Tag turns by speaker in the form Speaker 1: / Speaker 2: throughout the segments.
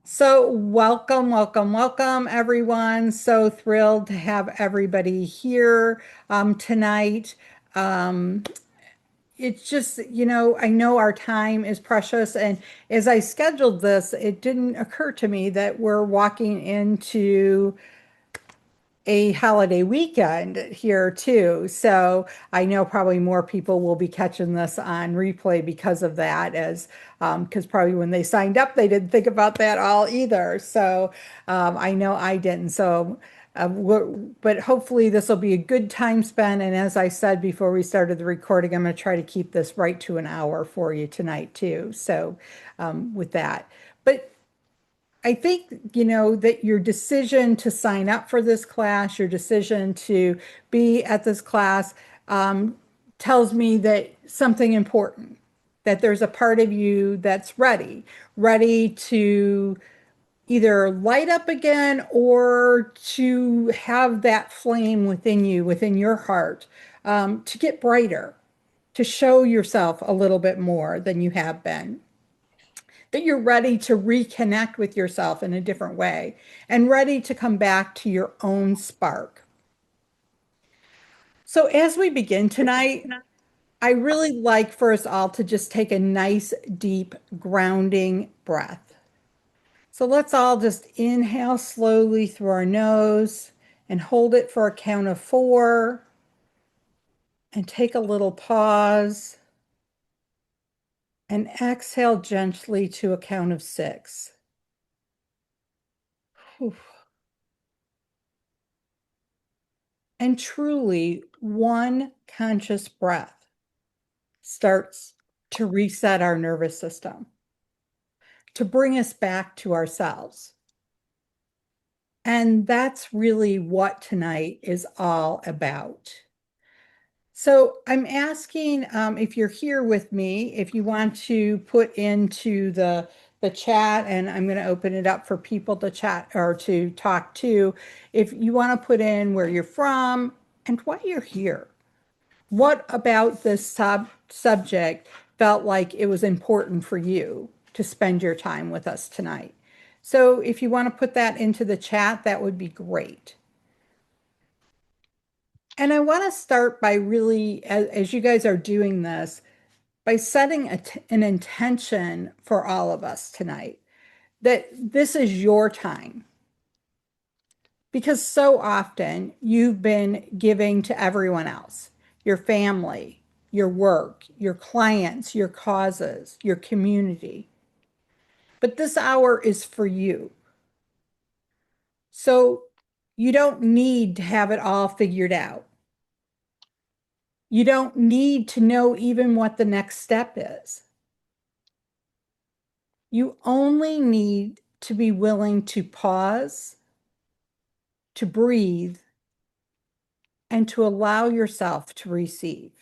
Speaker 1: So, welcome, everyone. So thrilled to have everybody here tonight. Um, it's just, I know our time is precious. And as I scheduled this, it didn't occur to me that we're walking into a holiday weekend here too. So I know probably more people will be catching this on replay because of that, as because probably when they signed up, they didn't think about that all either. So I know I didn't. So, but hopefully this will be a good time spent. And as I said before we started the recording, I'm going to try to keep this right to an hour for you tonight too. So with that, but I think, that your decision to sign up for this class, your decision to be at this class, tells me that something important, that there's a part of you that's ready to either light up again or to have that flame within you, within your heart, to get brighter, to show yourself a little bit more than you have been, that you're ready to reconnect with yourself in a different way and ready to come back to your own spark. So, as we begin tonight, I really like for us all to just take a nice, deep, grounding breath. So, let's all just inhale slowly through our nose and hold it for a count of 4 and take a little pause and exhale gently to a count of 6. Whew. And truly, one conscious breath starts to reset our nervous system, to bring us back to ourselves. And that's really what tonight is all about. So I'm asking if you're here with me, if you want to put into the chat, and I'm going to open it up for people to chat or to talk to. If you want to put in where you're from and why you're here. What about this subject felt like it was important for you to spend your time with us tonight? So if you want to put that into the chat, that would be great. And I want to start by really, as you guys are doing this, by setting an intention for all of us tonight, that this is your time. Because so often you've been giving to everyone else, your family, your work, your clients, your causes, your community. But this hour is for you. So you don't need to have it all figured out. You don't need to know even what the next step is. You only need to be willing to pause, to breathe, and to allow yourself to receive.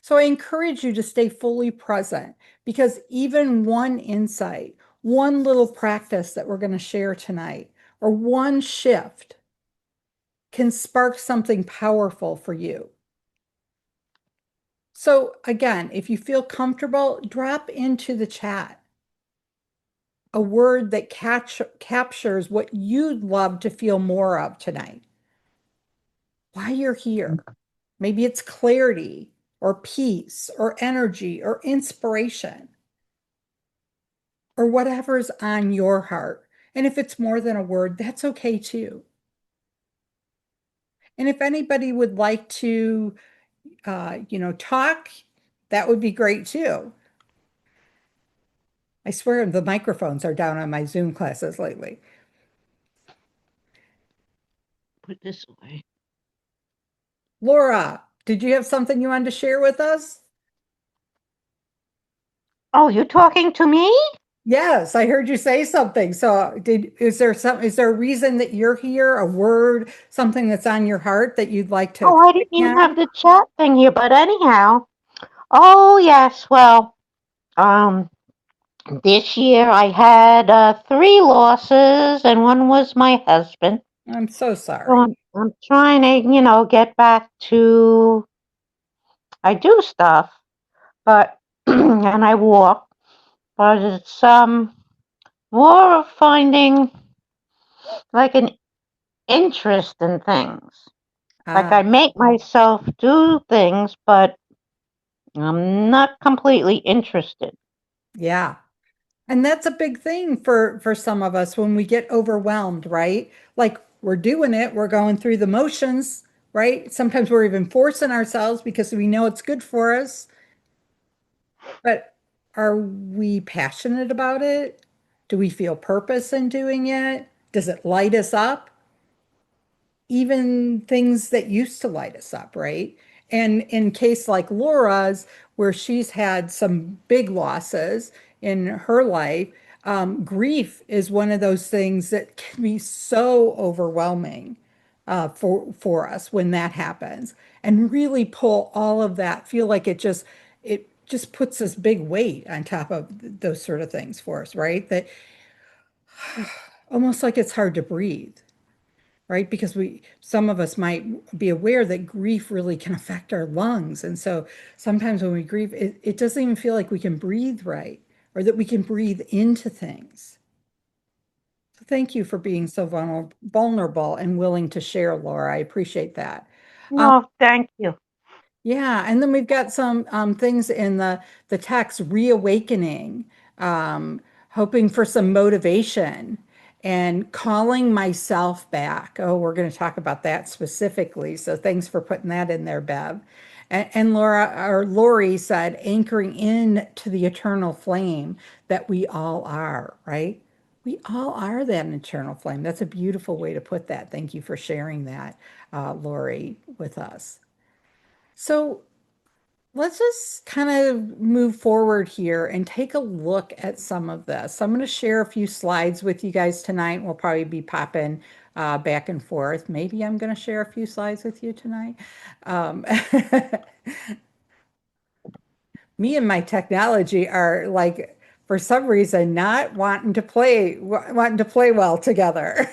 Speaker 1: So I encourage you to stay fully present, because even one insight, one little practice that we're going to share tonight, or one shift can spark something powerful for you. So again, if you feel comfortable, drop into the chat a word that captures what you'd love to feel more of tonight. Why you're here. Maybe it's clarity or peace or energy or inspiration or whatever's on your heart. And if it's more than a word, that's okay too. And if anybody would like to, talk, that would be great too. I swear the microphones are down on my Zoom classes lately.
Speaker 2: Put this away.
Speaker 1: Laura, did you have something you wanted to share with us?
Speaker 2: Oh, you talking to me?
Speaker 1: Yes, I heard you say something. So is there a reason that you're here, a word, something that's on your heart that you'd like to
Speaker 2: Oh, I didn't even
Speaker 1: expand
Speaker 2: have the chat thing here, but anyhow. Oh, yes. Well, um, this year I had 3 losses, and one was my husband.
Speaker 1: on? I'm so
Speaker 2: So
Speaker 1: sorry.
Speaker 2: I'm trying to, get back to, I do stuff, but, and I walk. but it's more of finding like an interest in things. Like
Speaker 1: Ah,
Speaker 2: I make myself do things, but I'm not completely interested.
Speaker 1: yeah. And that's a big thing for some of us when we get overwhelmed, right? Like we're doing it, we're going through the motions, right? Sometimes we're even forcing ourselves because we know it's good for us, but are we passionate about it? Do we feel purpose in doing it? Does it light us up? Even things that used to light us up, right? And in case like Laura's, where she's had some big losses in her life, grief is one of those things that can be so overwhelming for us when that happens, and really pull all of that. Feel like it just puts this big weight on top of those sort of things for us, right? That almost like it's hard to breathe, right? Because some of us might be aware that grief really can affect our lungs. And so sometimes when we grieve, it doesn't even feel like we can breathe right or that we can breathe into things. So thank you for being so vulnerable and willing to share, Laura. I appreciate that. Um,
Speaker 2: No, thank you.
Speaker 1: Yeah, and then we've got some things in the text, reawakening, hoping for some motivation, and calling myself back. Oh, we're going to talk about that specifically. So thanks for putting that in there, Bev. And Laura or Lori said, anchoring in to the eternal flame that we all are, right? We all are that eternal flame. That's a beautiful way to put that. Thank you for sharing that, Lori, with us. So let's just kind of move forward here and take a look at some of this. I'm going to share a few slides with you guys tonight. We'll probably be popping back and forth. Maybe I'm going to share a few slides with you tonight. Um, Me and my technology are like, for some reason, not wanting to play well together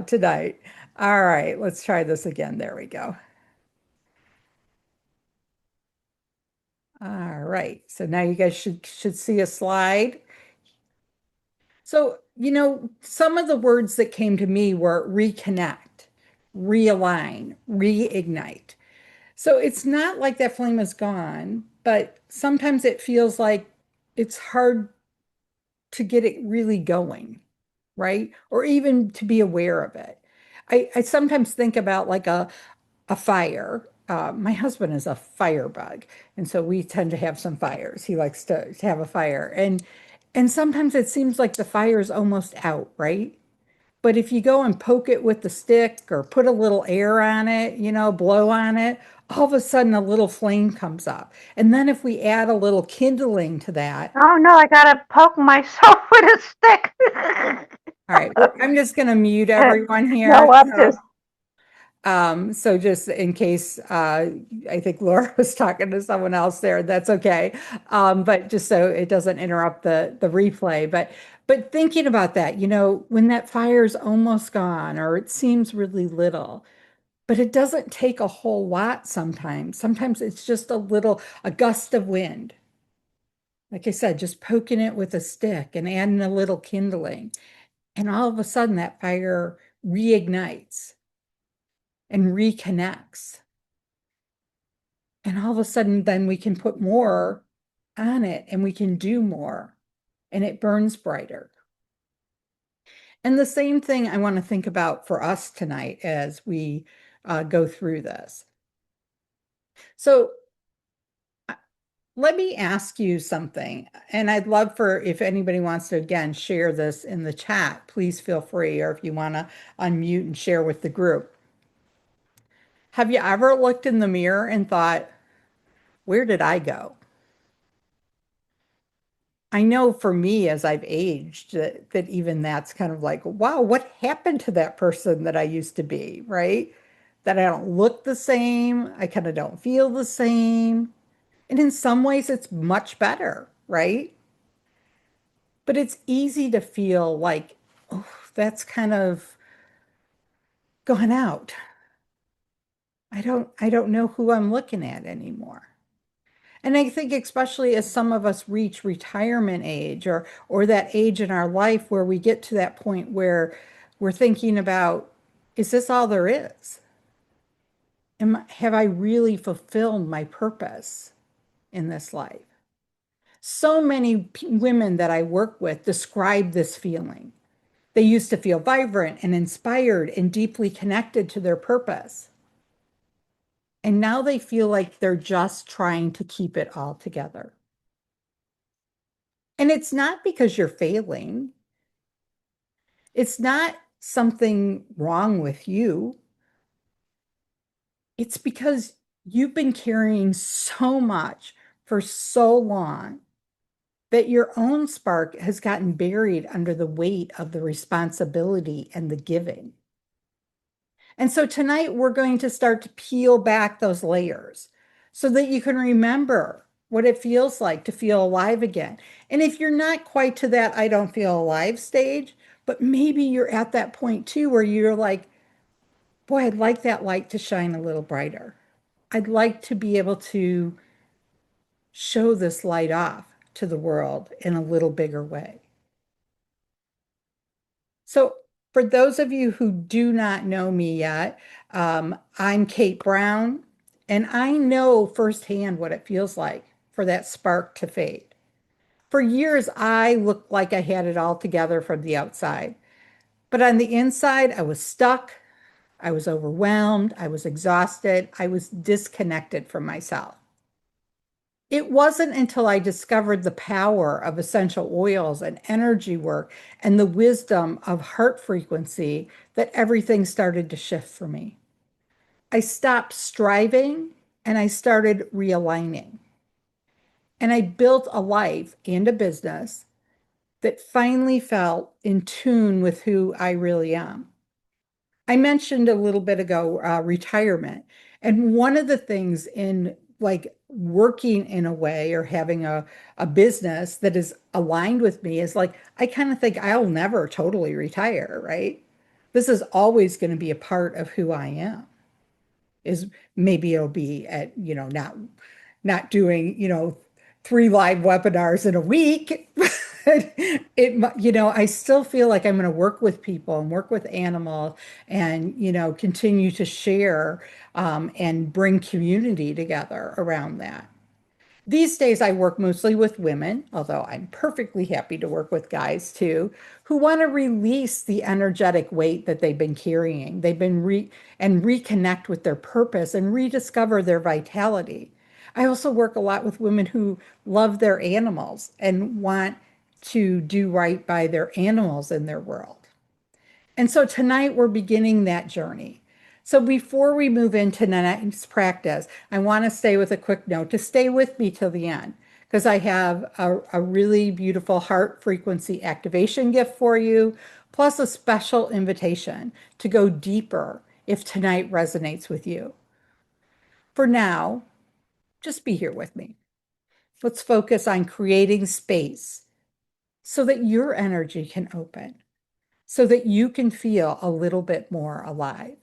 Speaker 1: tonight. All right, let's try this again. There we go. All right. So now you guys should see a slide. So, some of the words that came to me were reconnect, realign, reignite. So it's not like that flame is gone, but sometimes it feels like it's hard to get it really going, right? Or even to be aware of it. I sometimes think about like a fire. My husband is a firebug, and so we tend to have some fires. He likes to have a fire, and sometimes it seems like the fire is almost out, right? But if you go and poke it with the stick or put a little air on it, blow on it, all of a sudden a little flame comes up. And then if we add a little kindling to that,
Speaker 2: Oh no, I gotta poke myself with a stick.
Speaker 1: all right, I'm just going to mute everyone here.
Speaker 2: No, I'm just.
Speaker 1: So just in case, I think Laura was talking to someone else there, that's okay. But just so it doesn't interrupt the replay, but thinking about that, when that fire's almost gone or it seems really little, but it doesn't take a whole lot sometimes. Sometimes it's just a gust of wind. Like I said, just poking it with a stick and adding a little kindling, and all of a sudden that fire reignites and reconnects. And all of a sudden, then we can put more on it and we can do more and it burns brighter. And the same thing I want to think about for us tonight as we go through this. So let me ask you something. And I'd love for if anybody wants to, again, share this in the chat, please feel free. Or if you want to unmute and share with the group. Have you ever looked in the mirror and thought, where did I go? I know for me, as I've aged, that even that's kind of like, wow, what happened to that person that I used to be, right? That I don't look the same. I kind of don't feel the same. And in some ways, it's much better, right? But it's easy to feel like, oh, that's kind of gone out. I don't know who I'm looking at anymore. And I think especially as some of us reach retirement age or that age in our life where we get to that point where we're thinking about, is this all there is? Have I really fulfilled my purpose in this life? So many women that I work with describe this feeling. They used to feel vibrant and inspired and deeply connected to their purpose. And now they feel like they're just trying to keep it all together. And it's not because you're failing, it's not something wrong with you. It's because you've been carrying so much for so long that your own spark has gotten buried under the weight of the responsibility and the giving. And so tonight we're going to start to peel back those layers so that you can remember what it feels like to feel alive again. And if you're not quite to that I don't feel alive stage, but maybe you're at that point too where you're like, boy, I'd like that light to shine a little brighter. I'd like to be able to show this light off to the world in a little bigger way. So, for those of you who do not know me yet, I'm Kate Brown, and I know firsthand what it feels like for that spark to fade. For years, I looked like I had it all together from the outside, but on the inside, I was stuck, I was overwhelmed, I was exhausted, I was disconnected from myself. It wasn't until I discovered the power of essential oils and energy work and the wisdom of heart frequency that everything started to shift for me. I stopped striving and I started realigning. And I built a life and a business that finally felt in tune with who I really am. I mentioned a little bit ago retirement. And one of the things in like working in a way or having a business that is aligned with me is like, I kind of think I'll never totally retire, right? This is always going to be a part of who I am. Is maybe it'll be at, not doing, 3 live webinars in a week. I still feel like I'm going to work with people and work with animals and, continue to share and bring community together around that. These days, I work mostly with women, although I'm perfectly happy to work with guys too, who want to release the energetic weight that they've been carrying. They've been and reconnect with their purpose and rediscover their vitality. I also work a lot with women who love their animals and want to do right by their animals in their world. And so tonight we're beginning that journey. So before we move into tonight's practice, I want to stay with a quick note to stay with me till the end because I have a really beautiful heart frequency activation gift for you, plus a special invitation to go deeper if tonight resonates with you. For now, just be here with me. Let's focus on creating space so that your energy can open, so that you can feel a little bit more alive.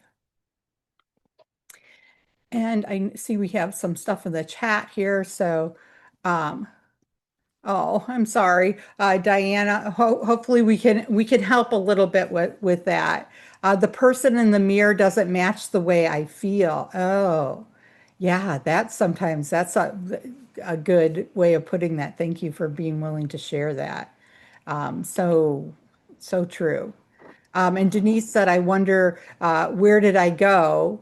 Speaker 1: And I see we have some stuff in the chat here. So, um, oh, I'm sorry, Diana. Hopefully we can help a little bit with that. The person in the mirror doesn't match the way I feel. Oh, yeah, that's a good way of putting that. Thank you for being willing to share that. So true. And Denise said, I wonder where did I go?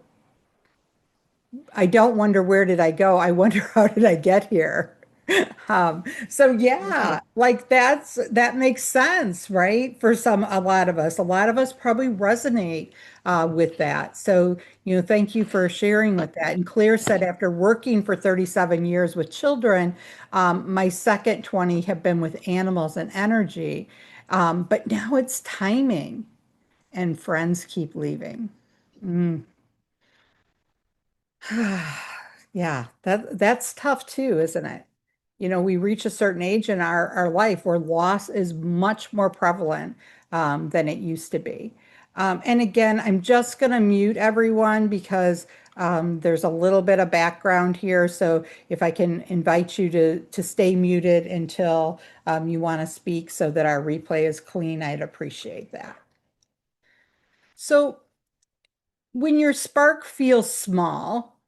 Speaker 1: I don't wonder where did I go. I wonder how did I get here? So yeah, like that makes sense, right? For a lot of us probably resonate with that. So, thank you for sharing with that. And Claire said, after working for 37 years with children, my second 20 have been with animals and energy. But now it's timing and friends keep leaving. Mm. Yeah, that's tough too, isn't it? We reach a certain age in our life where loss is much more prevalent than it used to be. And again, I'm just going to mute everyone because there's a little bit of background here. So if I can invite you to stay muted until you want to speak so that our replay is clean, I'd appreciate that. So when your spark feels small,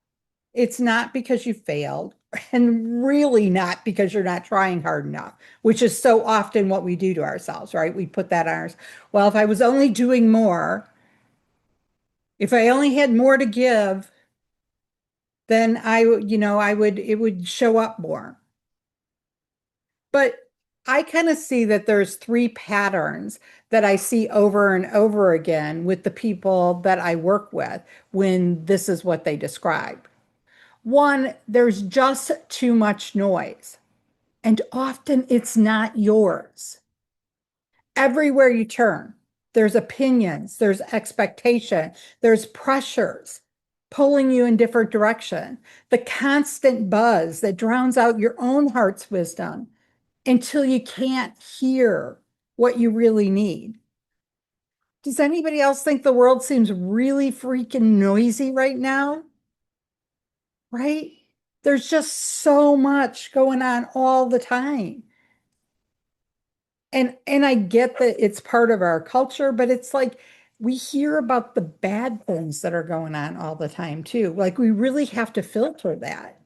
Speaker 1: it's not because you failed and really not because you're not trying hard enough, which is so often what we do to ourselves, right? We put that on ours. Well, if I was only doing more, if I only had more to give, then it would show up more. But I kind of see that there's three patterns that I see over and over again with the people that I work with when this is what they describe. One, there's just too much noise, and often it's not yours. Everywhere you turn, there's opinions, there's expectation, there's pressures pulling you in different direction. The constant buzz that drowns out your own heart's wisdom until you can't hear what you really need. Does anybody else think the world seems really freaking noisy right now? Right? There's just so much going on all the time. And I get that it's part of our culture, but it's like we hear about the bad things that are going on all the time too. Like we really have to filter that.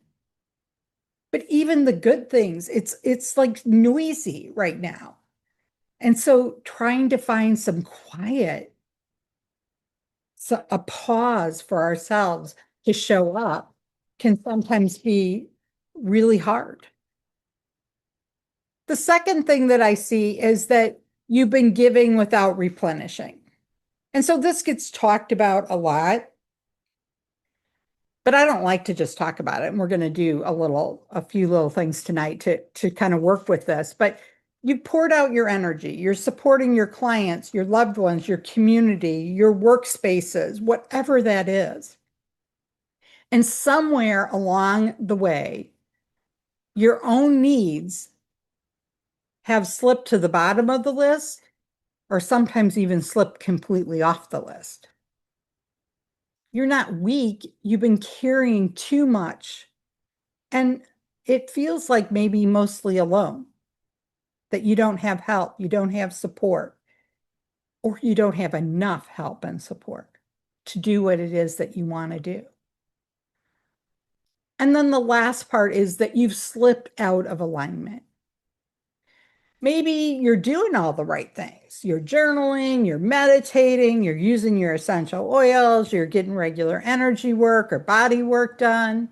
Speaker 1: But even the good things, it's like noisy right now. And so trying to find some quiet, so a pause for ourselves to show up can sometimes be really hard. The second thing that I see is that you've been giving without replenishing. And so this gets talked about a lot, but I don't like to just talk about it. And we're going to do a few little things tonight to kind of work with this. But you poured out your energy. You're supporting your clients, your loved ones, your community, your workspaces, whatever that is. And somewhere along the way, your own needs have slipped to the bottom of the list, or sometimes even slipped completely off the list. You're not weak, you've been carrying too much. And it feels like maybe mostly alone, that you don't have help, you don't have support, or you don't have enough help and support to do what it is that you want to do. And then the last part is that you've slipped out of alignment. Maybe you're doing all the right things. You're journaling, you're meditating, you're using your essential oils, you're getting regular energy work or body work done.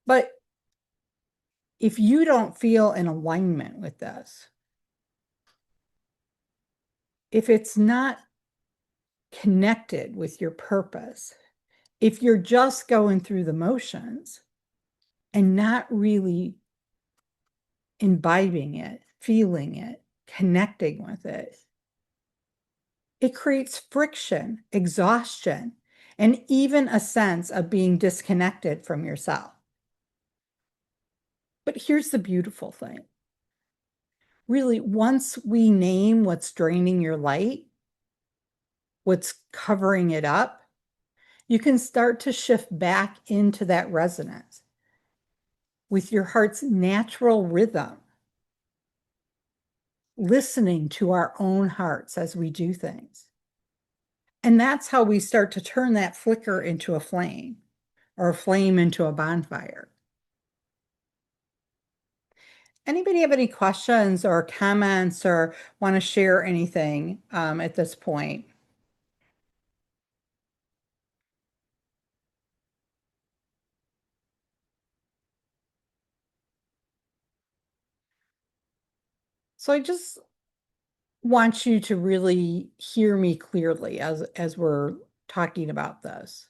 Speaker 1: But if you don't feel in alignment with this, if it's not connected with your purpose, if you're just going through the motions and not really imbibing it, feeling it, connecting with it, it creates friction, exhaustion, and even a sense of being disconnected from yourself. But here's the beautiful thing. Really, once we name what's draining your light, what's covering it up, you can start to shift back into that resonance with your heart's natural rhythm, listening to our own hearts as we do things. And that's how we start to turn that flicker into a flame or a flame into a bonfire. Anybody have any questions or comments or want to share anything at this point? So I just want you to really hear me clearly as we're talking about this.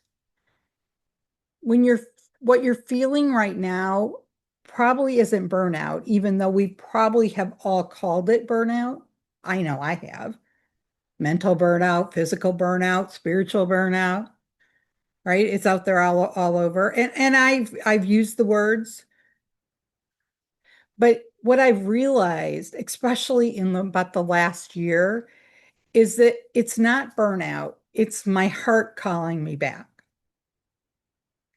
Speaker 1: When you're what you're feeling right now probably isn't burnout, even though we probably have all called it burnout. I know I have. Mental burnout, physical burnout, spiritual burnout, right? It's out there all over. And I've used the words, but what I've realized, especially in about the last year, is that it's not burnout. It's my heart calling me back.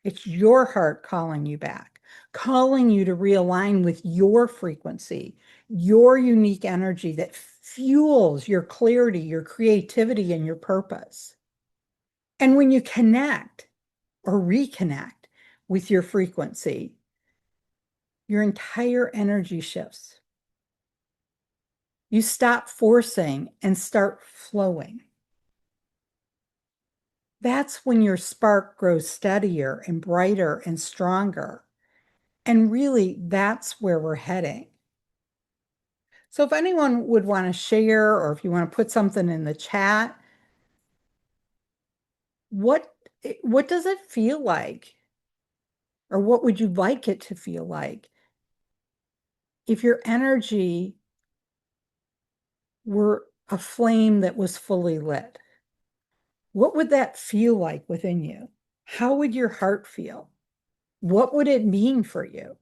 Speaker 1: It's your heart calling you back, calling you to realign with your frequency, your unique energy that fuels your clarity, your creativity, and your purpose. And when you connect or reconnect with your frequency, your entire energy shifts. You stop forcing and start flowing. That's when your spark grows steadier and brighter and stronger. And really, that's where we're heading. So, if anyone would want to share or if you want to put something in the chat, what what does it feel like? Or what would you like it to feel like if your energy were a flame that was fully lit? What would that feel like within you? How would your heart feel? What would it mean for you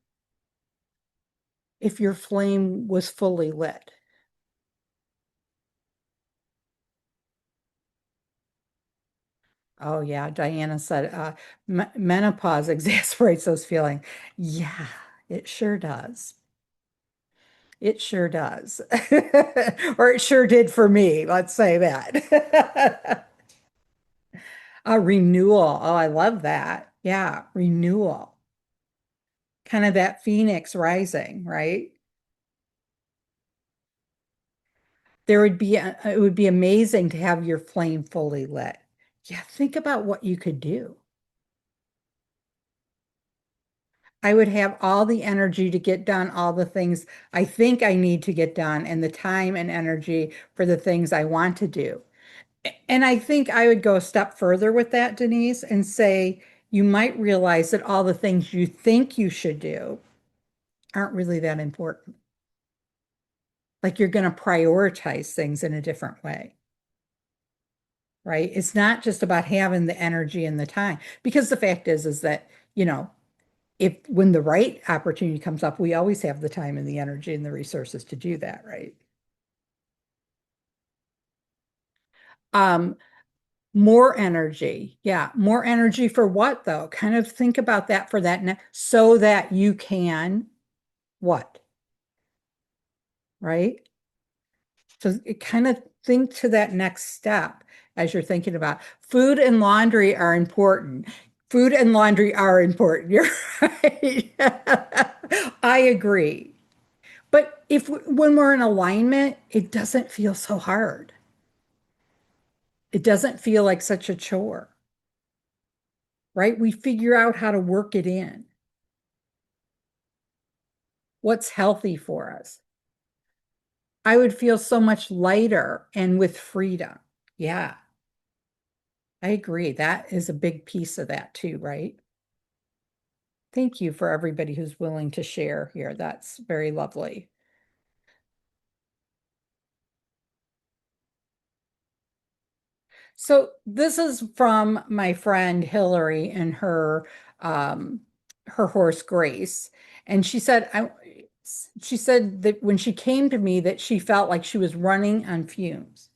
Speaker 1: if your flame was fully lit? Oh, yeah. Diana said, menopause exasperates those feelings. Yeah, it sure does. It sure does. Or it sure did for me. Let's say that. A renewal. Oh, I love that. Yeah, renewal. Kind of that phoenix rising, right? It would be amazing to have your flame fully lit. Yeah, think about what you could do. I would have all the energy to get done all the things I think I need to get done and the time and energy for the things I want to do. And I think I would go a step further with that, Denise, and say you might realize that all the things you think you should do aren't really that important. Like you're going to prioritize things in a different way, right? It's not just about having the energy and the time, because the fact is that, if when the right opportunity comes up, we always have the time and the energy and the resources to do that, right? Um, More energy. Yeah, more energy for what though? Kind of think about that for that so that you can what, right? So it kind of think to that next step as you're thinking about food and laundry are important. Food and laundry are important. You're right. I agree. But when we're in alignment, it doesn't feel so hard. It doesn't feel like such a chore, right? We figure out how to work it in. What's healthy for us? I would feel so much lighter and with freedom. Yeah, I agree. That is a big piece of that too, right? Thank you for everybody who's willing to share here. That's very lovely. So this is from my friend Hillary and um, her horse Grace, and she said that when she came to me that she felt like she was running on fumes,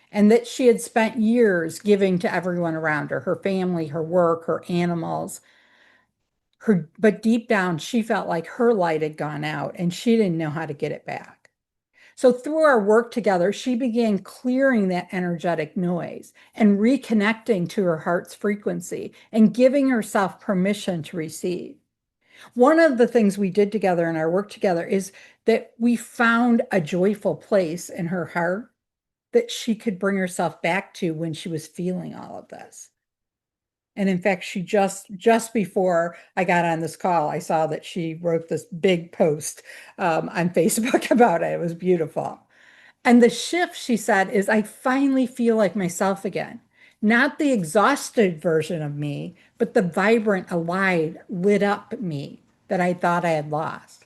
Speaker 1: and that she had spent years giving to everyone around her, her family, her work, her animals, but deep down she felt like her light had gone out and she didn't know how to get it back. So through our work together, she began clearing that energetic noise and reconnecting to her heart's frequency and giving herself permission to receive. One of the things we did together in our work together is that we found a joyful place in her heart that she could bring herself back to when she was feeling all of this. And in fact, she just before I got on this call, I saw that she wrote this big post on Facebook about it. It was beautiful. And the shift, she said, is I finally feel like myself again. Not the exhausted version of me, but the vibrant, alive, lit up me that I thought I had lost.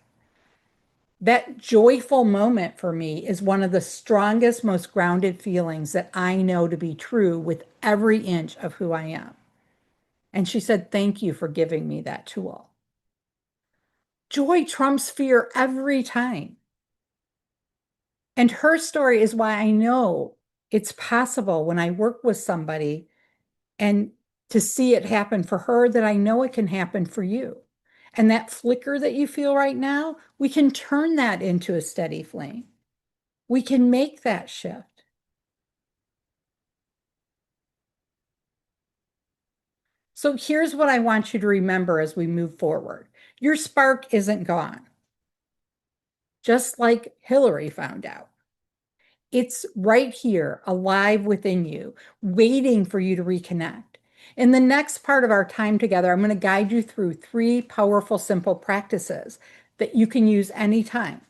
Speaker 1: That joyful moment for me is one of the strongest, most grounded feelings that I know to be true with every inch of who I am. And she said, thank you for giving me that tool. Joy trumps fear every time. And her story is why I know it's possible when I work with somebody and to see it happen for her, that I know it can happen for you. And that flicker that you feel right now, we can turn that into a steady flame. We can make that shift. So here's what I want you to remember as we move forward. Your spark isn't gone, just like Hillary found out. It's right here, alive within you, waiting for you to reconnect. In the next part of our time together, I'm going to guide you through three powerful, simple practices that you can use anytime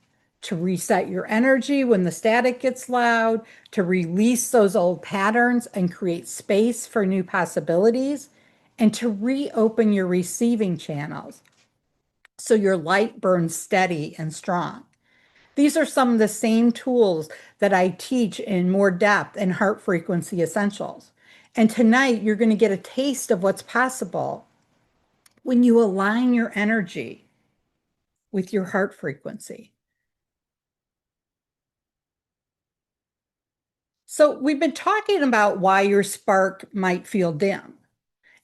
Speaker 1: to reset your energy when the static gets loud, to release those old patterns and create space for new possibilities, and to reopen your receiving channels so your light burns steady and strong. These are some of the same tools that I teach in more depth in heart frequency essentials. And tonight, you're going to get a taste of what's possible when you align your energy with your heart frequency. So, we've been talking about why your spark might feel dim.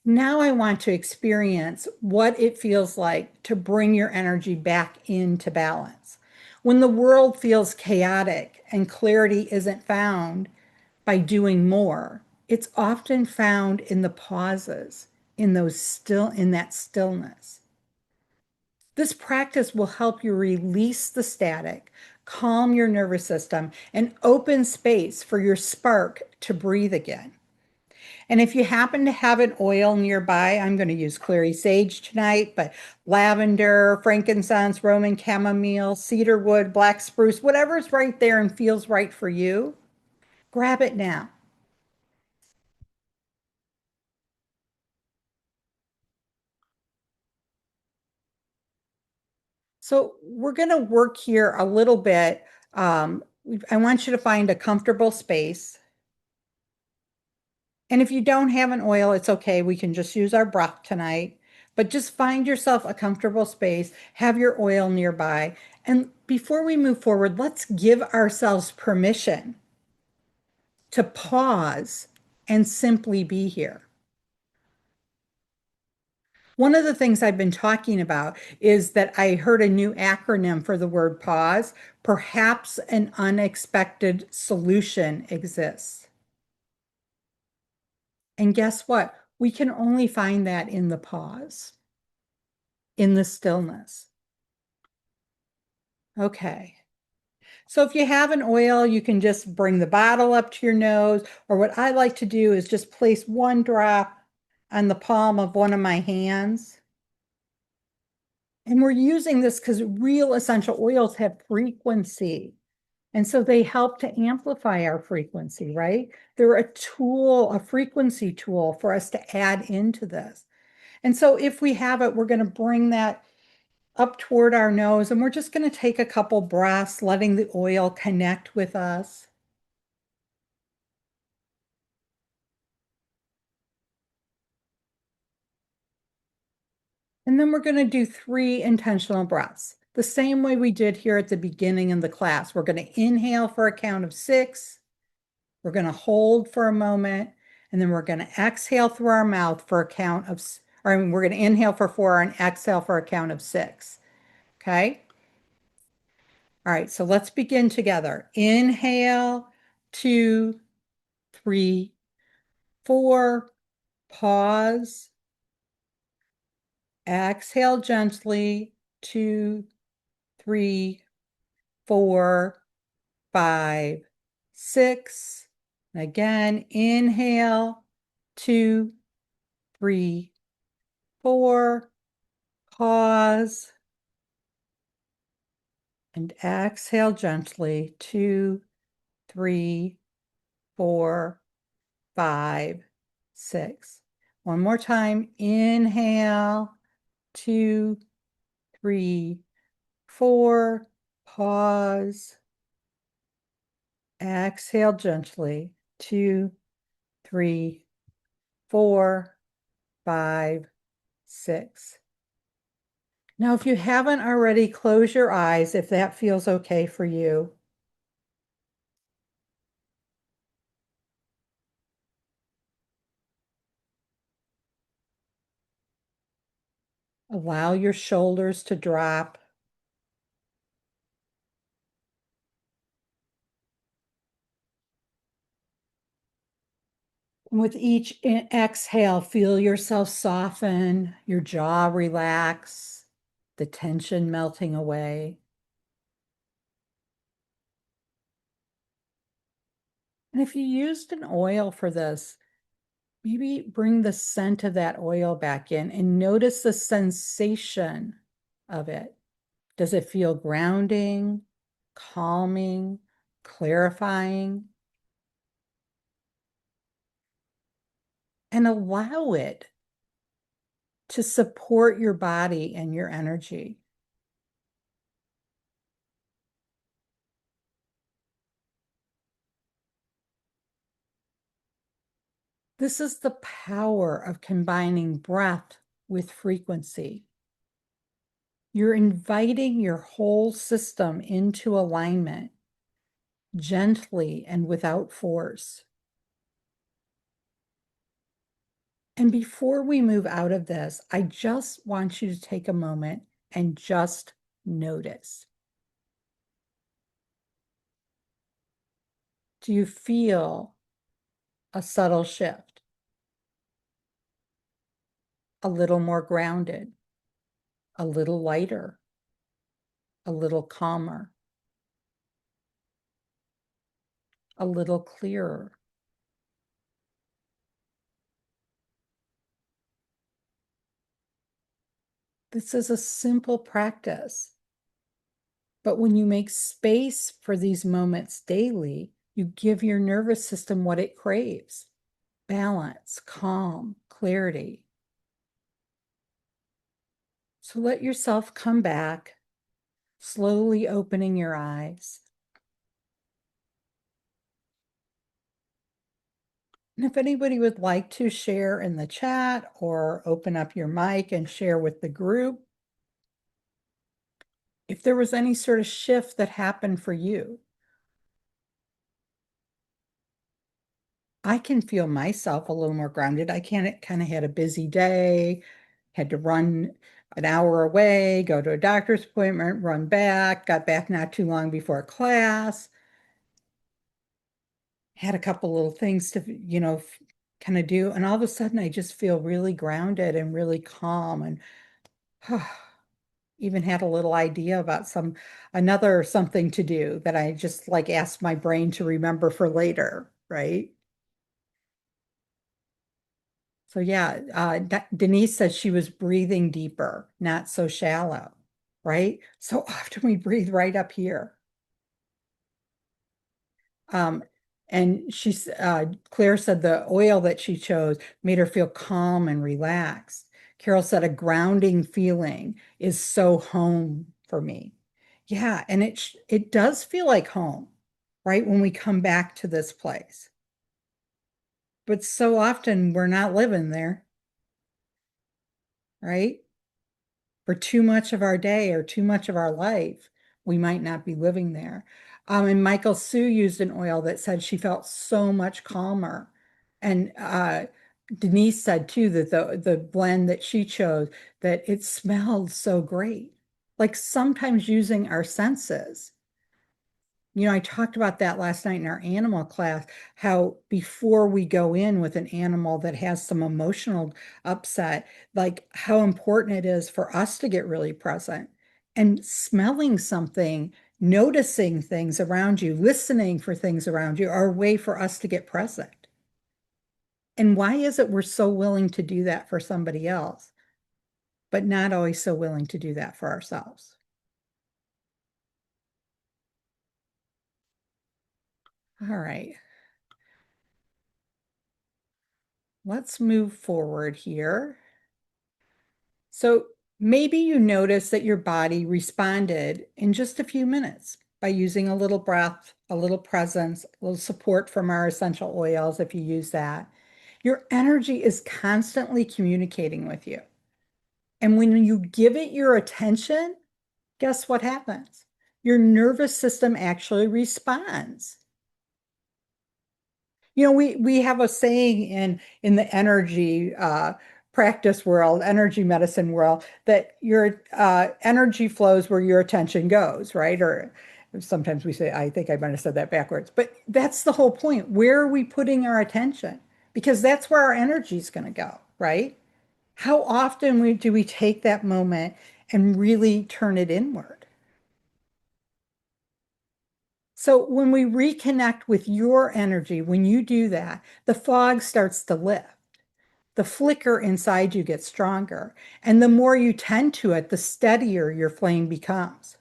Speaker 1: Now, I want to experience what it feels like to bring your energy back into balance. When the world feels chaotic and clarity isn't found, by doing more, it's often found in the pauses, in that stillness. This practice will help you release the static, calm your nervous system, and open space for your spark to breathe again. And if you happen to have an oil nearby, I'm going to use clary sage tonight, but lavender, frankincense, Roman chamomile, cedarwood, black spruce, whatever's right there and feels right for you, grab it now. So we're going to work here a little bit. I want you to find a comfortable space. And if you don't have an oil, it's okay. We can just use our breath tonight. But just find yourself a comfortable space, have your oil nearby. And before we move forward, let's give ourselves permission to pause and simply be here. One of the things I've been talking about is that I heard a new acronym for the word pause. Perhaps an unexpected solution exists. And guess what? We can only find that in the pause, in the stillness. Okay. So if you have an oil, you can just bring the bottle up to your nose, or what I like to do is just place one drop on the palm of one of my hands. And we're using this because real essential oils have frequency. And so they help to amplify our frequency, right? They're a tool, a frequency tool for us to add into this. And so if we have it, we're going to bring that up toward our nose and we're just going to take a couple breaths, letting the oil connect with us. And then we're going to do 3 intentional breaths, the same way we did here at the beginning of the class. We're going to inhale for a count of 6. We're going to hold for a moment, and then we're going to exhale through our mouth for a count of, we're going to inhale for 4 and exhale for a count of 6. Okay. All right. So let's begin together. Inhale, 2, 3, 4. Pause. Exhale gently. 2, 3, 4, 5, 6. Again, inhale, 2, 3, 4. Pause. And exhale gently. 2, 3, 4, 5, 6. One more time. Inhale. 2, 3, 4. Pause. Exhale gently. 2, 3, 4, 5, 6. Now, if you haven't already, close your eyes if that feels okay for you. Allow your shoulders to drop. And with each exhale, feel yourself soften, your jaw relax, the tension melting away. And if you used an oil for this, maybe bring the scent of that oil back in and notice the sensation of it. Does it feel grounding, calming, clarifying? And allow it to support your body and your energy. This is the power of combining breath with frequency. You're inviting your whole system into alignment gently and without force. And before we move out of this, I just want you to take a moment and just notice. Do you feel a subtle shift? A little more grounded, a little lighter, a little calmer, a little clearer. This is a simple practice, but when you make space for these moments daily, you give your nervous system what it craves: balance, calm, clarity. So let yourself come back, slowly opening your eyes. And if anybody would like to share in the chat or open up your mic and share with the group, if there was any sort of shift that happened for you, I can feel myself a little more grounded. I kind of had a busy day, had to run an hour away, go to a doctor's appointment, run back, got back not too long before class, had a couple little things to, kind of do. And all of a sudden, I just feel really grounded and really calm and even had a little idea about another something to do that I just like asked my brain to remember for later, right? So yeah, Denise says she was breathing deeper, not so shallow, right? So often we breathe right up here. Um, and Claire said the oil that she chose made her feel calm and relaxed. Carol said a grounding feeling is so home for me. Yeah, and it does feel like home, right? When we come back to this place. But so often we're not living there, right? For too much of our day or too much of our life, we might not be living there. And Michael Sue used an oil that said she felt so much calmer. And Denise said too that the blend that she chose, that it smelled so great. Like sometimes using our senses. I talked about that last night in our animal class, how before we go in with an animal that has some emotional upset, like how important it is for us to get really present and smelling something, noticing things around you, listening for things around you are a way for us to get present. And why is it we're so willing to do that for somebody else, but not always so willing to do that for ourselves? All right, let's move forward here. So maybe you notice that your body responded in just a few minutes by using a little breath, a little presence, a little support from our essential oils if you use that. Your energy is constantly communicating with you. And when you give it your attention, guess what happens? Your nervous system actually responds. We have a saying in the energy practice world, energy medicine world, that your energy flows where your attention goes, right? Or sometimes we say, I think I might have said that backwards, but that's the whole point. Where are we putting our attention? Because that's where our energy is going to go, right? How often do we take that moment and really turn it inward? So when we reconnect with your energy, when you do that, the fog starts to lift. The flicker inside you gets stronger. And the more you tend to it, the steadier your flame becomes.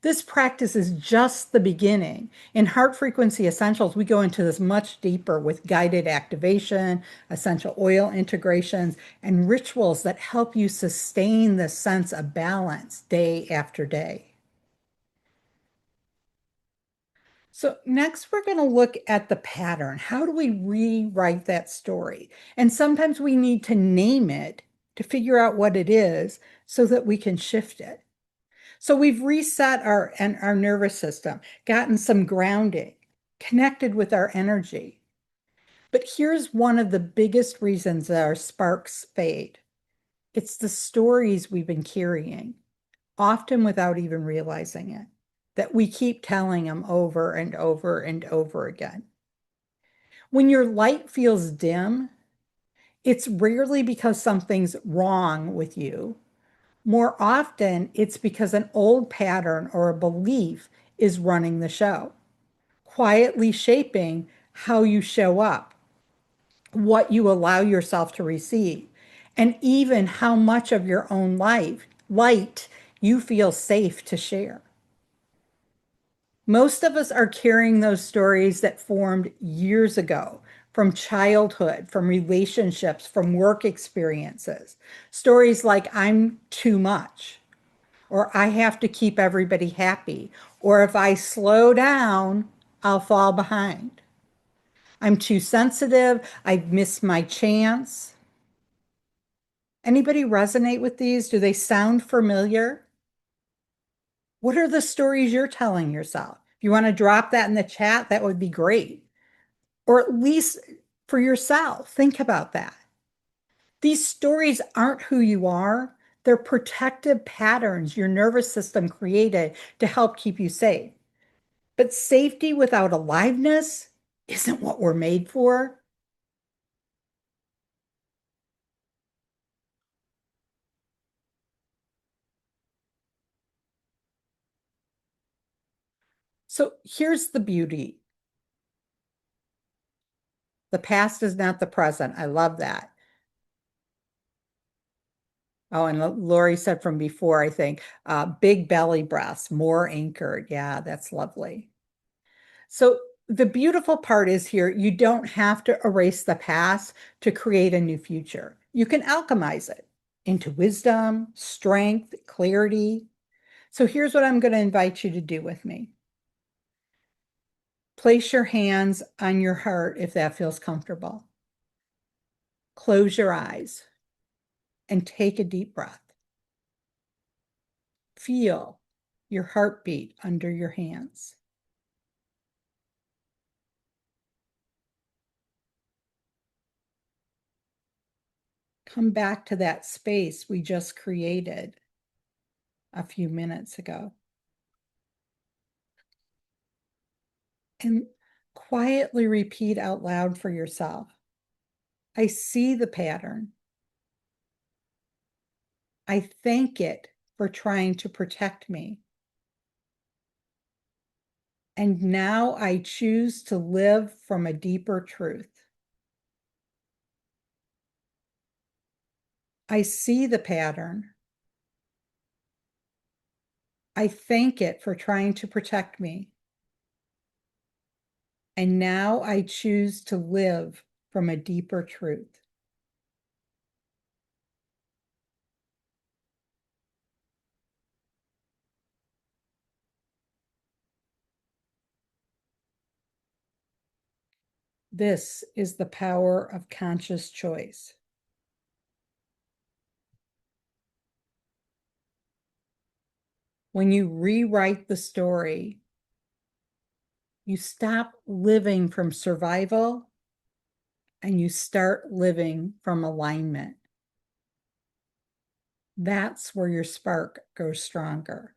Speaker 1: This practice is just the beginning. In Heart Frequency Essentials, we go into this much deeper with guided activation, essential oil integrations, and rituals that help you sustain this sense of balance day after day. So next we're going to look at the pattern. How do we rewrite that story? And sometimes we need to name it to figure out what it is so that we can shift it. So we've reset our nervous system, gotten some grounding, connected with our energy. But here's one of the biggest reasons that our sparks fade. It's the stories we've been carrying, often without even realizing it, that we keep telling them over and over and over again. When your light feels dim, it's rarely because something's wrong with you. More often, it's because an old pattern or a belief is running the show, quietly shaping how you show up, what you allow yourself to receive, and even how much of your own light you feel safe to share. Most of us are carrying those stories that formed years ago from childhood, from relationships, from work experiences. Stories like, I'm too much, or I have to keep everybody happy, or if I slow down, I'll fall behind. I'm too sensitive, I've missed my chance. Anybody resonate with these? Do they sound familiar? What are the stories you're telling yourself? If you want to drop that in the chat, that would be great. Or at least for yourself, think about that. These stories aren't who you are. They're protective patterns your nervous system created to help keep you safe. But safety without aliveness isn't what we're made for. So here's the beauty. The past is not the present. I love that. Oh, and Lori said from before, I think, big belly breaths, more anchored. Yeah, that's lovely. So the beautiful part is here, you don't have to erase the past to create a new future. You can alchemize it into wisdom, strength, clarity. So here's what I'm going to invite you to do with me. Place your hands on your heart if that feels comfortable. Close your eyes and take a deep breath. Feel your heartbeat under your hands. Come back to that space we just created a few minutes ago. And quietly repeat out loud for yourself. I see the pattern. I thank it for trying to protect me. And now I choose to live from a deeper truth. I see the pattern. I thank it for trying to protect me. And now I choose to live from a deeper truth. This is the power of conscious choice. When you rewrite the story, you stop living from survival and you start living from alignment. That's where your spark goes stronger.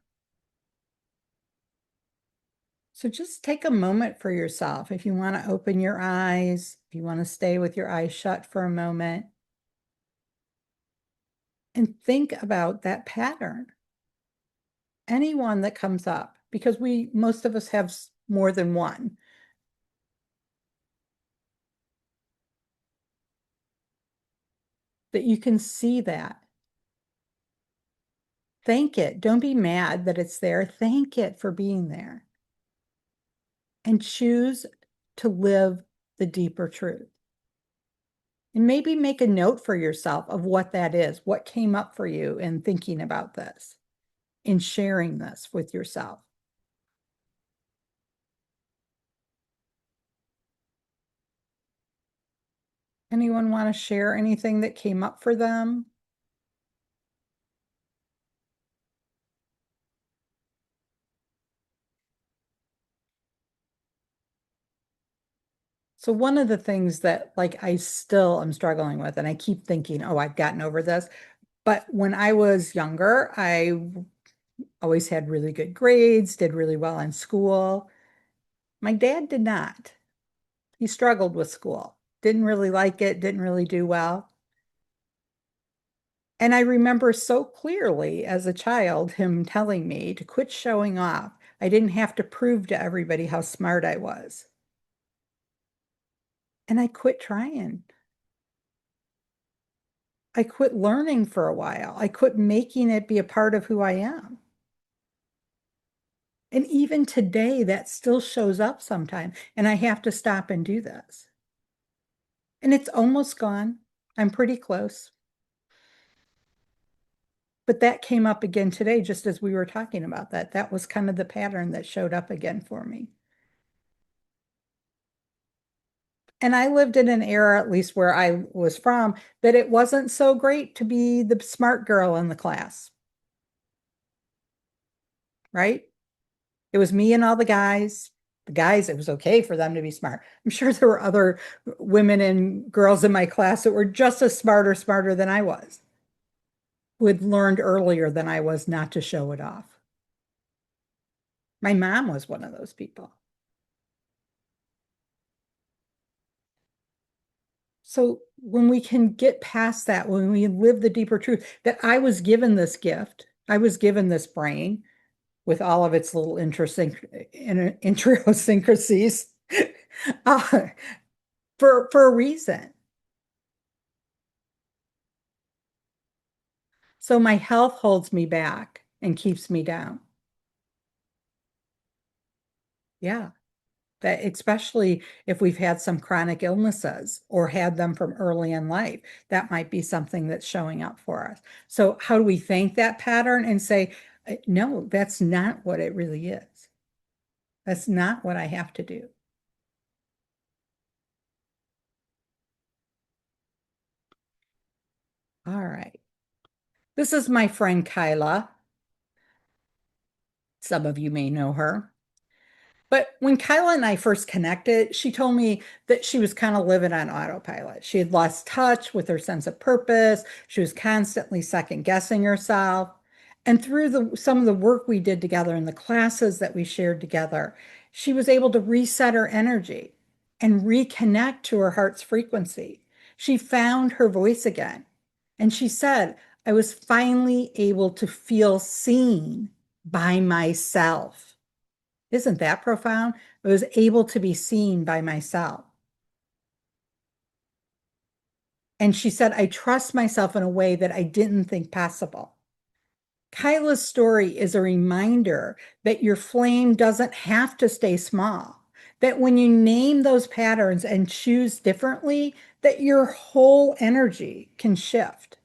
Speaker 1: So just take a moment for yourself. If you want to open your eyes, if you want to stay with your eyes shut for a moment, and think about that pattern. Anyone that comes up, because most of us have more than one. That you can see that. Thank it. Don't be mad that it's there. Thank it for being there. And choose to live the deeper truth. And maybe make a note for yourself of what that is, what came up for you in thinking about this, in sharing this with yourself. Anyone want to share anything that came up for them? So one of the things that like I still am struggling with, and I keep thinking, oh, I've gotten over this. But when I was younger, I always had really good grades, did really well in school. My dad did not. He struggled with school, didn't really like it, didn't really do well. And I remember so clearly as a child him telling me to quit showing off. I didn't have to prove to everybody how smart I was. And I quit trying. I quit learning for a while. I quit making it be a part of who I am. And even today, that still shows up sometimes. And I have to stop and do this. And it's almost gone. I'm pretty close. But that came up again today, just as we were talking about that. That was kind of the pattern that showed up again for me. And I lived in an era, at least where I was from, that it wasn't so great to be the smart girl in the class, right? It was me and all the guys. The guys, it was okay for them to be smart. I'm sure there were other women and girls in my class that were just as smart or smarter than I was, who had learned earlier than I was not to show it off. My mom was one of those people. So when we can get past that, when we live the deeper truth that I was given this gift, I was given this brain with all of its little interesting idiosyncrasies uh, for a reason. So my health holds me back and keeps me down. Yeah. That especially if we've had some chronic illnesses or had them from early in life, that might be something that's showing up for us. So how do we thank that pattern and say, no, that's not what it really is. That's not what I have to do. All right. This is my friend Kyla. Some of you may know her. But when Kyla and I first connected, she told me that she was kind of living on autopilot. She had lost touch with her sense of purpose. She was constantly second guessing herself. And through some of the work we did together and the classes that we shared together, she was able to reset her energy and reconnect to her heart's frequency. She found her voice again. And she said, I was finally able to feel seen by myself. Isn't that profound? I was able to be seen by myself. And she said, I trust myself in a way that I didn't think possible. Kyla's story is a reminder that your flame doesn't have to stay small, that when you name those patterns and choose differently, that your whole energy can shift.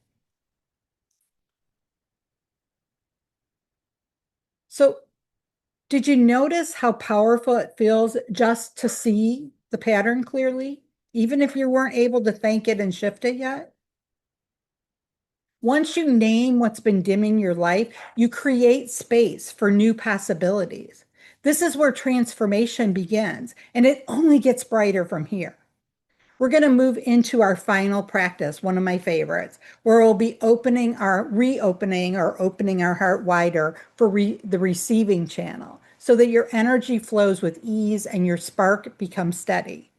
Speaker 1: So, did you notice how powerful it feels just to see the pattern clearly, even if you weren't able to thank it and shift it yet? Once you name what's been dimming your light, you create space for new possibilities. This is where transformation begins, and it only gets brighter from here. We're going to move into our final practice, one of my favorites, where we'll be reopening or opening our heart wider for the receiving channel so that your energy flows with ease and your spark becomes steady.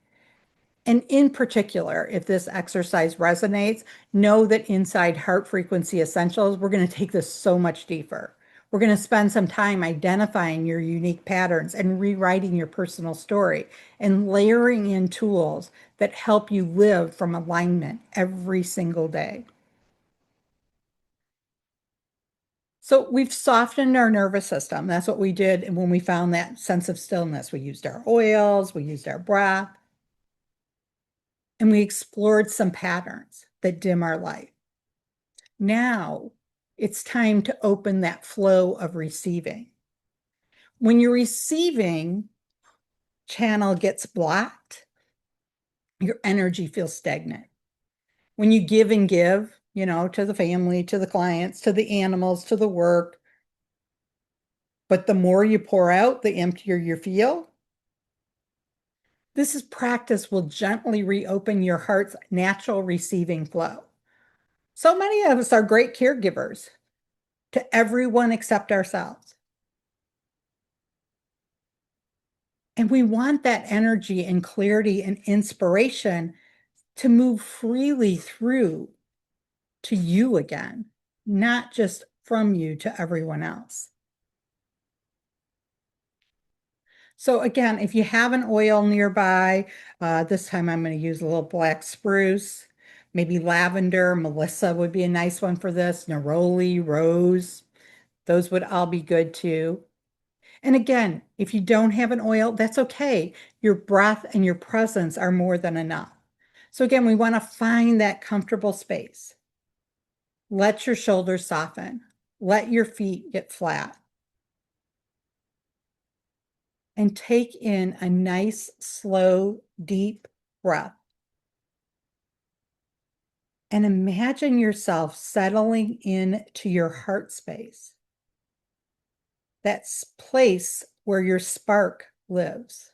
Speaker 1: And in particular, if this exercise resonates, know that inside Heart Frequency Essentials, we're going to take this so much deeper. We're going to spend some time identifying your unique patterns and rewriting your personal story and layering in tools that help you live from alignment every single day. So we've softened our nervous system. That's what we did when we found that sense of stillness. We used our oils, we used our breath, and we explored some patterns that dim our light. Now it's time to open that flow of receiving. When your receiving channel gets blocked, your energy feels stagnant. When you give and give, to the family, to the clients, to the animals, to the work, but the more you pour out, the emptier you feel. This is practice will gently reopen your heart's natural receiving flow. So many of us are great caregivers to everyone except ourselves. And we want that energy and clarity and inspiration to move freely through to you again, not just from you to everyone else. So again, if you have an oil nearby, this time I'm going to use a little black spruce, maybe lavender, Melissa would be a nice one for this, neroli, rose, those would all be good too. And again, if you don't have an oil, that's okay. Your breath and your presence are more than enough. So again, we want to find that comfortable space. Let your shoulders soften. Let your feet get flat. And take in a nice, slow, deep breath. And imagine yourself settling into your heart space. That place where your spark lives.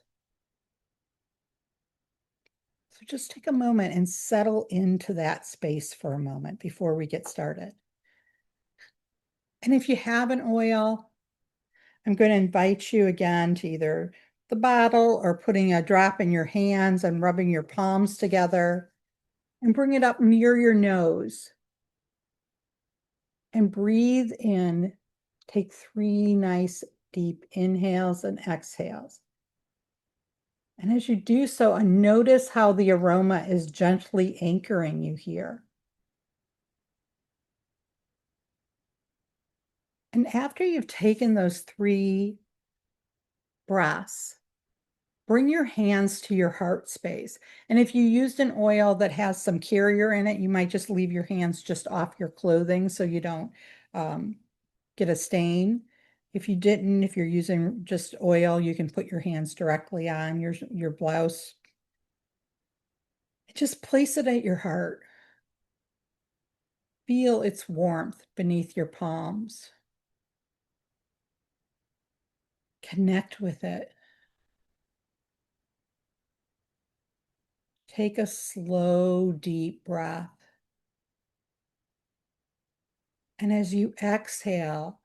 Speaker 1: So just take a moment and settle into that space for a moment before we get started. And if you have an oil, I'm going to invite you again to either the bottle or putting a drop in your hands and rubbing your palms together and bring it up near your nose and breathe in. Take 3 nice deep inhales and exhales. And as you do so, notice how the aroma is gently anchoring you here. And after you've taken those 3 breaths, bring your hands to your heart space. And if you used an oil that has some carrier in it, you might just leave your hands just off your clothing so you don't get a stain. If you didn't, if you're using just oil, you can put your hands directly on your blouse. Just place it at your heart. Feel its warmth beneath your palms. Connect with it. Take a slow, deep breath. And as you exhale,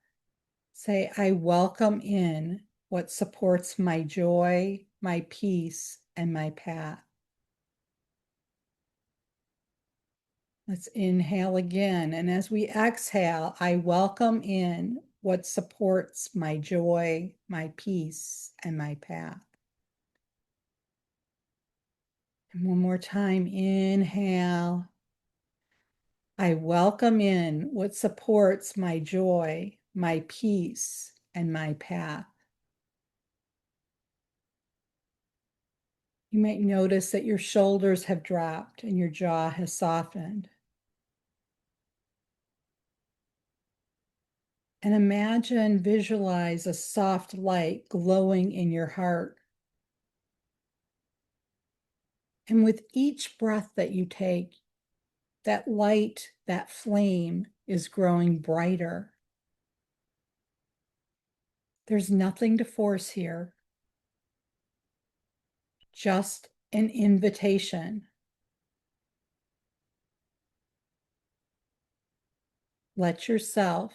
Speaker 1: say, I welcome in what supports my joy, my peace, and my path. Let's inhale again. And as we exhale, I welcome in what supports my joy, my peace, and my path. And one more time, inhale. I welcome in what supports my joy, my peace, and my path. You might notice that your shoulders have dropped and your jaw has softened. And imagine, visualize a soft light glowing in your heart. And with each breath that you take, That light, that flame is growing brighter. There's nothing to force here, just an invitation. Let yourself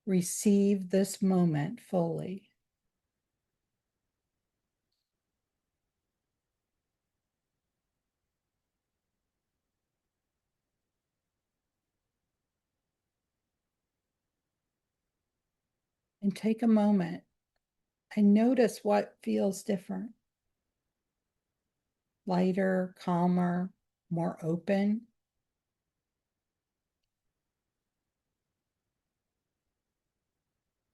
Speaker 1: receive this moment fully. And take a moment and notice what feels different: lighter, calmer, more open.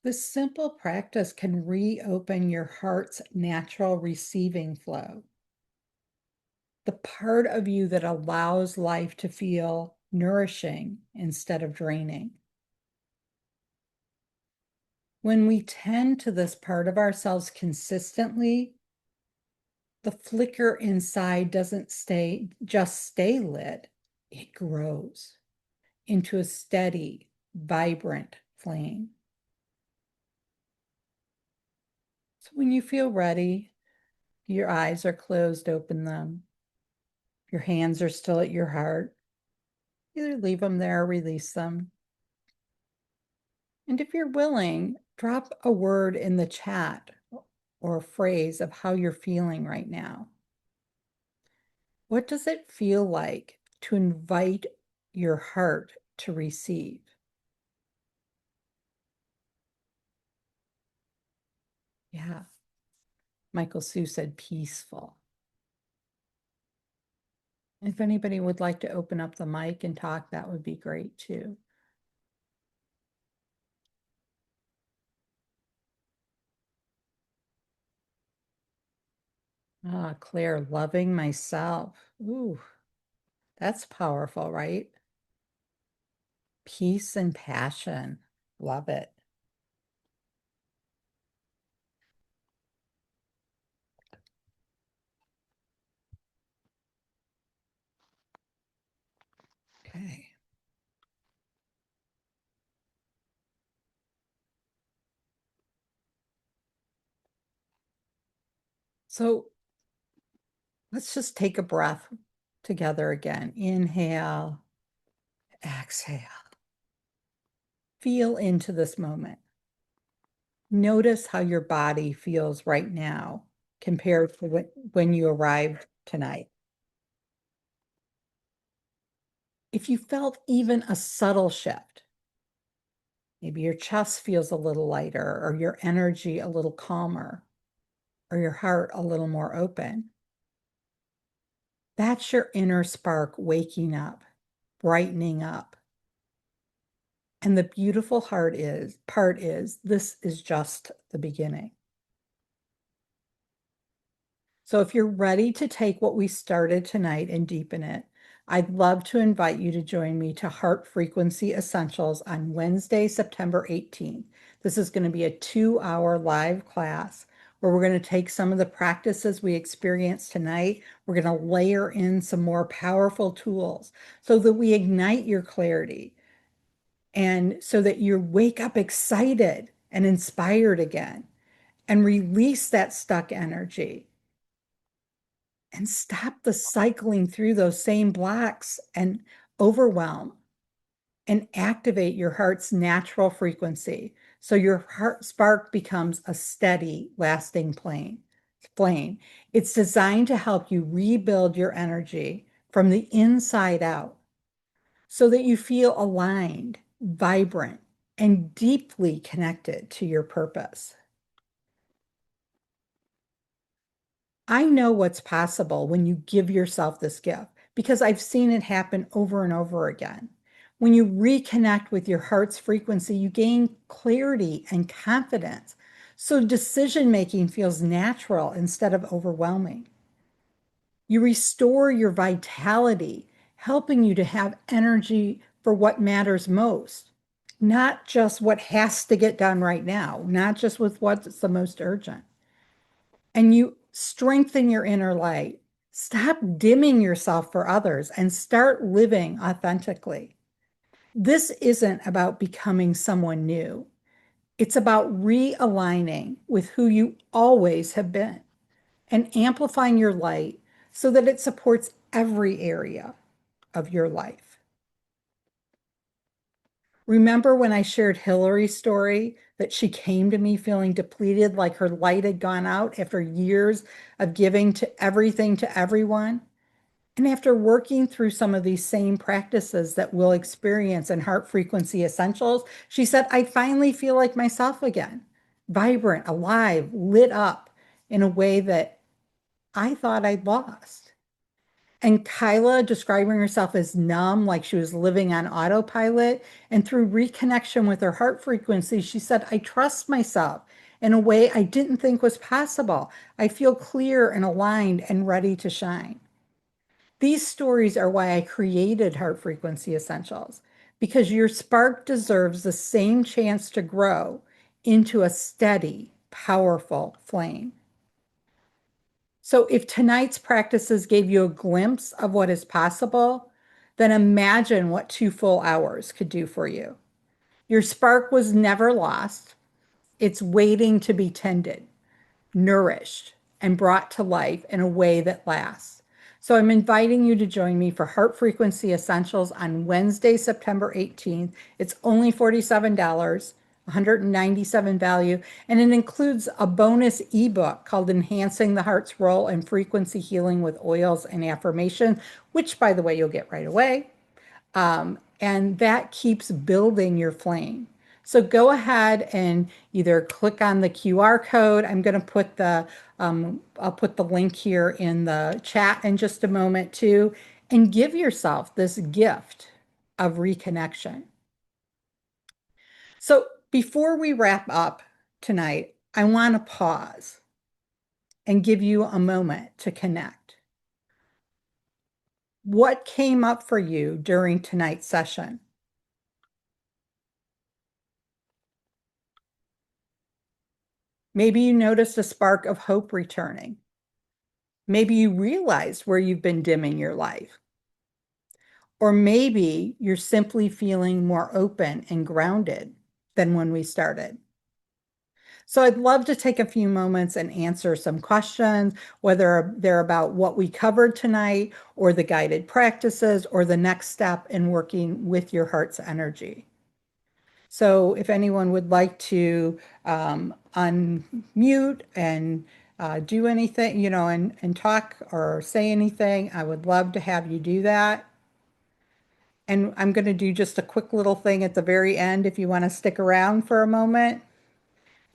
Speaker 1: This simple practice can reopen your heart's natural receiving flow, the part of you that allows life to feel nourishing instead of draining. When we tend to this part of ourselves consistently, the flicker inside doesn't stay lit, it grows into a steady, vibrant flame. So when you feel ready, your eyes are closed, open them. Your hands are still at your heart. Either leave them there or release them. And if you're willing, drop a word in the chat or a phrase of how you're feeling right now. What does it feel like to invite your heart to receive? Yeah, Michael Sue said peaceful. If anybody would like to open up the mic and talk, that would be great too. Ah, Claire, loving myself. Ooh, that's powerful, right? Peace and passion. Love it. Okay. So let's just take a breath together again. Inhale, exhale. Feel into this moment. Notice how your body feels right now compared to when you arrived tonight. If you felt even a subtle shift, maybe your chest feels a little lighter, or your energy a little calmer, or your heart a little more open, that's your inner spark waking up, brightening up. And the beautiful part is this is just the beginning. So if you're ready to take what we started tonight and deepen it, I'd love to invite you to join me to Heart Frequency Essentials on Wednesday, September 18th. This is going to be a 2-hour live class where we're going to take some of the practices we experienced tonight. We're going to layer in some more powerful tools so that we ignite your clarity and so that you wake up excited and inspired again and release that stuck energy and stop the cycling through those same blocks and overwhelm and activate your heart's natural frequency so your heart spark becomes a steady, lasting flame. It's designed to help you rebuild your energy from the inside out so that you feel aligned, vibrant, and deeply connected to your purpose. I know what's possible when you give yourself this gift because I've seen it happen over and over again. When you reconnect with your heart's frequency, you gain clarity and confidence. So decision making feels natural instead of overwhelming. You restore your vitality, helping you to have energy for what matters most, not just what has to get done right now, not just with what's the most urgent. And you strengthen your inner light Stop dimming yourself for others and start living authentically. This isn't about becoming someone new. It's about realigning with who you always have been and amplifying your light so that it supports every area of your life. Remember when I shared Hillary's story that she came to me feeling depleted, like her light had gone out after years of giving to everything to everyone? And after working through some of these same practices that we'll experience in Heart Frequency Essentials, she said, I finally feel like myself again, vibrant, alive, lit up in a way that I thought I'd lost. And Kyla describing herself as numb, like she was living on autopilot. And through reconnection with her heart frequency, she said, I trust myself in a way I didn't think was possible. I feel clear and aligned and ready to shine. These stories are why I created Heart Frequency Essentials, because your spark deserves the same chance to grow into a steady, powerful flame. So if tonight's practices gave you a glimpse of what is possible, then imagine what 2 full hours could do for you. Your spark was never lost. It's waiting to be tended, nourished, and brought to life in a way that lasts. So I'm inviting you to join me for Heart Frequency Essentials on Wednesday, September 18th. It's only $47, 197 value, and it includes a bonus ebook called Enhancing the Heart's Role in Frequency Healing with Oils and Affirmation, which, by the way, you'll get right away. And that keeps building your flame. So go ahead and either click on the QR code. I'm going to put I'll put the link here in the chat in just a moment too, and give yourself this gift of reconnection. So before we wrap up tonight, I want to pause and give you a moment to connect. What came up for you during tonight's session? Maybe you noticed a spark of hope returning. Maybe you realized where you've been dimming your life. Or maybe you're simply feeling more open and grounded than when we started. So I'd love to take a few moments and answer some questions, whether they're about what we covered tonight, or the guided practices, or the next step in working with your heart's energy. So if anyone would like to unmute and do anything, and talk or say anything, I would love to have you do that. And I'm going to do just a quick little thing at the very end if you want to stick around for a moment.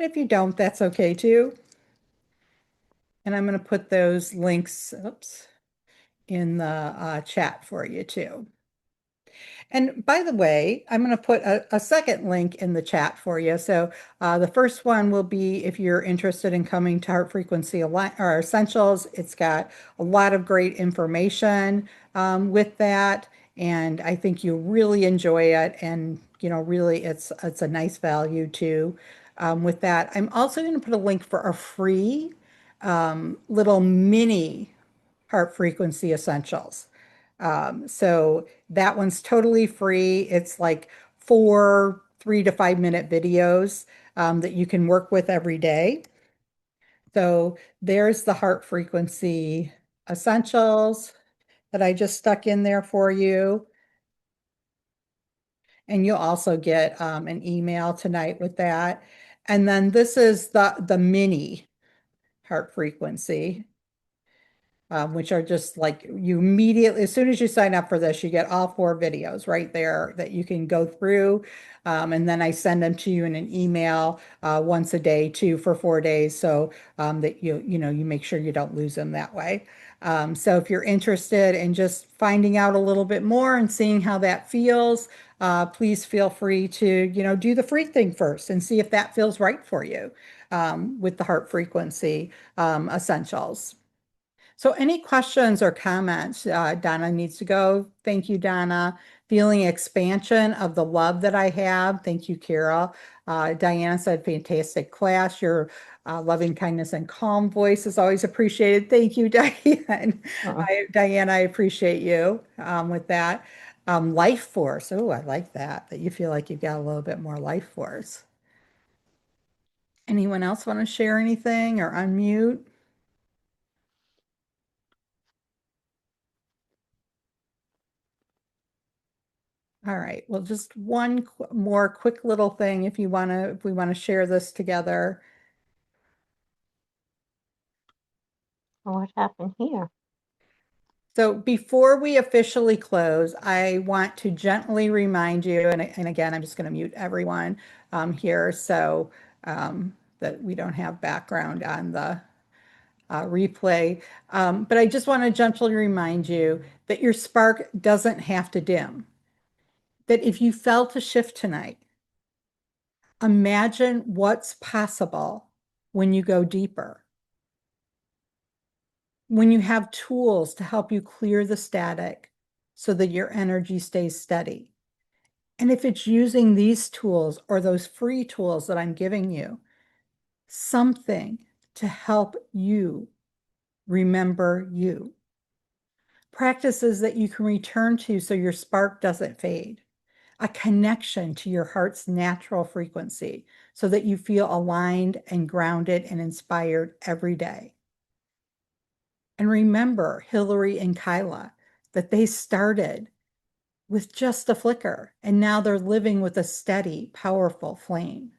Speaker 1: If you don't, that's okay too. And I'm going to put those links, oops, in the chat for you too. And by the way, I'm going to put a second link in the chat for you. So the first one will be if you're interested in coming to Heart Frequency or Essentials. It's got a lot of great information with that. And I think you'll really enjoy it. And, really it's a nice value too with that. I'm also going to put a link for a free little mini Heart Frequency Essentials. So that one's totally free. It's like 4 3 to 5 minute videos that you can work with every day. So there's the Heart Frequency Essentials that I just stuck in there for you. And you'll also get an email tonight with that. And then this is the mini Heart Frequency. Which are just like you immediately, as soon as you sign up for this, you get all 4 videos right there that you can go through. And then I send them to you in an email once a day too for 4 days, so that you make sure you don't lose them that way. So if you're interested in just finding out a little bit more and seeing how that feels, please feel free to do the free thing first and see if that feels right for you with the Heart Frequency Essentials. So any questions or comments? Donna needs to go. Thank you, Donna. If feeling expansion of the love that I have. Thank you, Carol. Diana said, fantastic class. Your loving kindness and calm voice is always appreciated. Thank you, Diane.
Speaker 2: Uh,
Speaker 1: Diane, I appreciate you with that. Life force. Oh, I like that you feel like you've got a little bit more life force. Anyone else want to share anything or unmute? All right. Well, just one more quick little thing if we want to share this together.
Speaker 2: what happened here?
Speaker 1: So before we officially close, I want to gently remind you, and again, I'm just going to mute everyone here so that we don't have background on the replay. But I just want to gently remind you that your spark doesn't have to dim. That if you felt a shift tonight, imagine what's possible when you go deeper, when you have tools to help you clear the static so that your energy stays steady. And if it's using these tools or those free tools that I'm giving you, something to help you remember you. Practices that you can return to so your spark doesn't fade. A connection to your heart's natural frequency so that you feel aligned and grounded and inspired every day. And remember Hillary and Kyla, that they started with just a flicker and now they're living with a steady, powerful flame.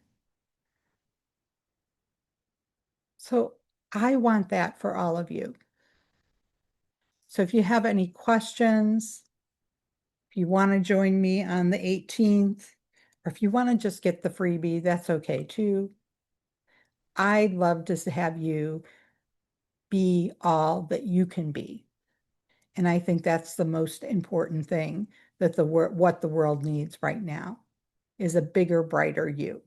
Speaker 1: So I want that for all of you. So if you have any questions, if you want to join me on the 18th, or if you want to just get the freebie, that's okay too. I'd love to have you be all that you can be. And I think that's the most important thing that what the world needs right now is a bigger, brighter you.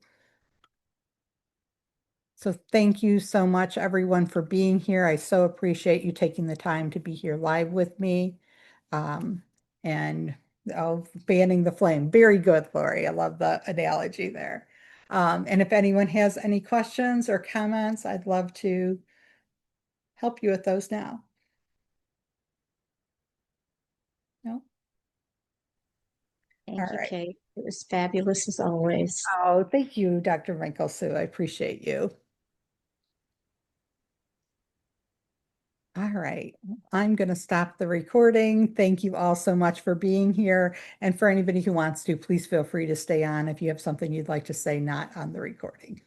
Speaker 1: So thank you so much, everyone, for being here. I so appreciate you taking the time to be here live with me. Um, and oh, fanning the flame. Very good, Lori. I love the analogy there. And if anyone has any questions or comments, I'd love to help you with those now. No? All
Speaker 3: Thank you,
Speaker 1: right.
Speaker 3: Kate. It was fabulous as always.
Speaker 1: Oh, thank you, Dr. Michael Sue. I appreciate you. All right, I'm going to stop the recording. Thank you all so much for being here. And for anybody who wants to, please feel free to stay on if you have something you'd like to say not on the recording.